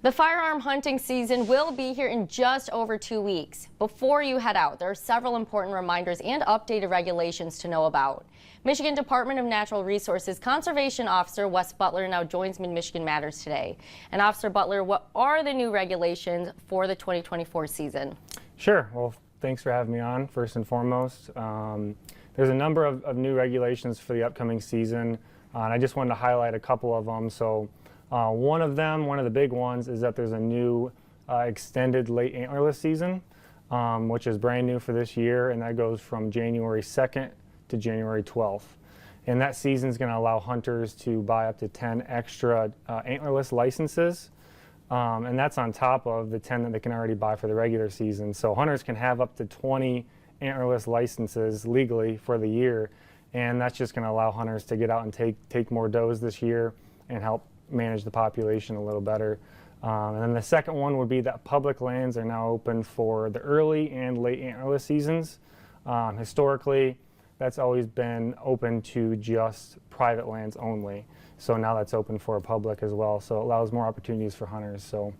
The firearm hunting season will be here in just over 2 weeks. Before you head out, there are several important reminders and updated regulations to know about. Michigan Department of Natural Resources Conservation Officer Wes Butler now joins Mid-Michigan Matters today. And Officer Butler, what are the new regulations for the 2024 season? Sure. Well, thanks for having me on, first and foremost. There's a number of new regulations for the upcoming season, and I just wanted to highlight a couple of them. One of the big ones, is that there's a new extended late antlerless season, which is brand new for this year, and that goes from January 2nd to January 12th. And that season is going to allow hunters to buy up to 10 extra antlerless licenses, and that's on top of the 10 that they can already buy for the regular season. So hunters can have up to 20 antlerless licenses legally for the year, and that's just going to allow hunters to get out and take more does this year and help manage the population a little better. And then the second one would be that public lands are now open for the early and late antlerless seasons. Historically, that's always been open to just private lands only. So now that's open for public as well. So it allows more opportunities for hunters. So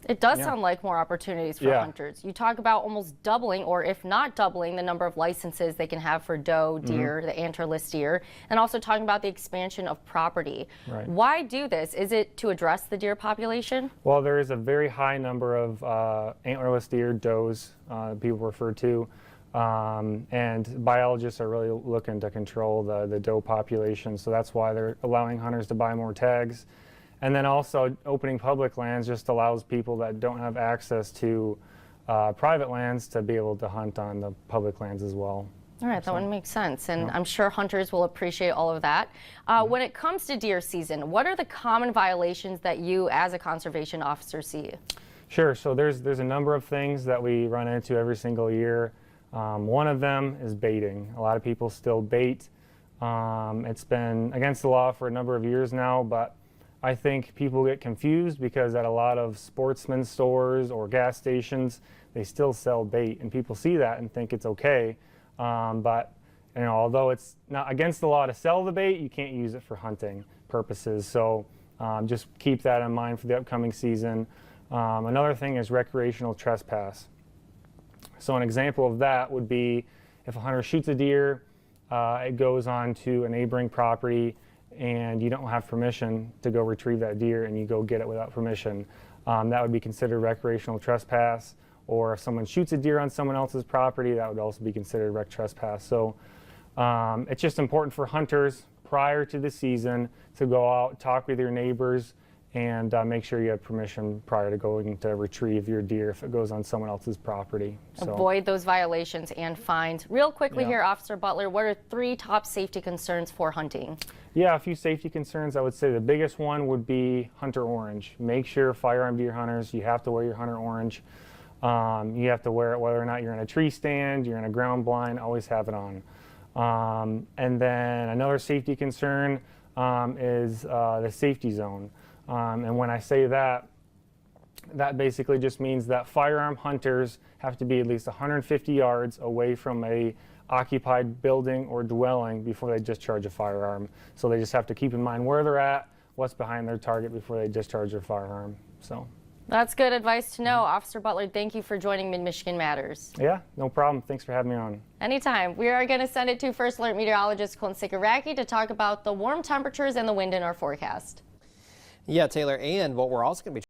it does sound like more opportunities for hunters. You talk about almost doubling, or if not doubling, the number of licenses they can have for doe, deer, the antlerless deer, and also talking about the expansion of property. Right. Why do this? Is it to address the deer population? Well, there is a very high number of antlerless deer, does, people refer to, and biologists are really looking to control the doe population. So that's why they're allowing hunters to buy more tags. And then also opening public lands just allows people that don't have access to private lands to be able to hunt on the public lands as well. All right, that one makes sense, and I'm sure hunters will appreciate all of that. When it comes to deer season, what are the common violations that you as a conservation officer see? Sure, so there's a number of things that we run into every single year. One of them is baiting. A lot of people still bait. It's been against the law for a number of years now, but I think people get confused because at a lot of sportsman stores or gas stations, they still sell bait, and people see that and think it's okay. But although it's not against the law to sell the bait, you can't use it for hunting purposes. So just keep that in mind for the upcoming season. Another thing is recreational trespass. So an example of that would be if a hunter shoots a deer, it goes on to a neighboring property, and you don't have permission to go retrieve that deer, and you go get it without permission. That would be considered recreational trespass. Or if someone shoots a deer on someone else's property, that would also be considered rec trespass. So it's just important for hunters prior to the season to go out, talk with your neighbors, and make sure you have permission prior to going to retrieve your deer if it goes on someone else's property. So avoid those violations and fines. Real quickly here, Officer Butler, what are 3 top safety concerns for hunting? Yeah, a few safety concerns. I would say the biggest one would be hunter orange. Make sure firearm deer hunters, you have to wear your hunter orange. You have to wear it whether or not you're in a tree stand, you're in a ground blind, always have it on. And then another safety concern is the safety zone. And when I say that, that basically just means that firearm hunters have to be at least 150 yards away from a occupied building or dwelling before they discharge a firearm. So they just have to keep in mind where they're at, what's behind their target before they discharge their firearm. So that's good advice to know. Officer Butler, thank you for joining Mid-Michigan Matters. Yeah, no problem. Thanks for having me on. Anytime. We are going to send it to First Alert Meteorologist Colin Sikoracki to talk about the warm temperatures and the wind in our forecast. Yeah, Taylor, and what we're also going to be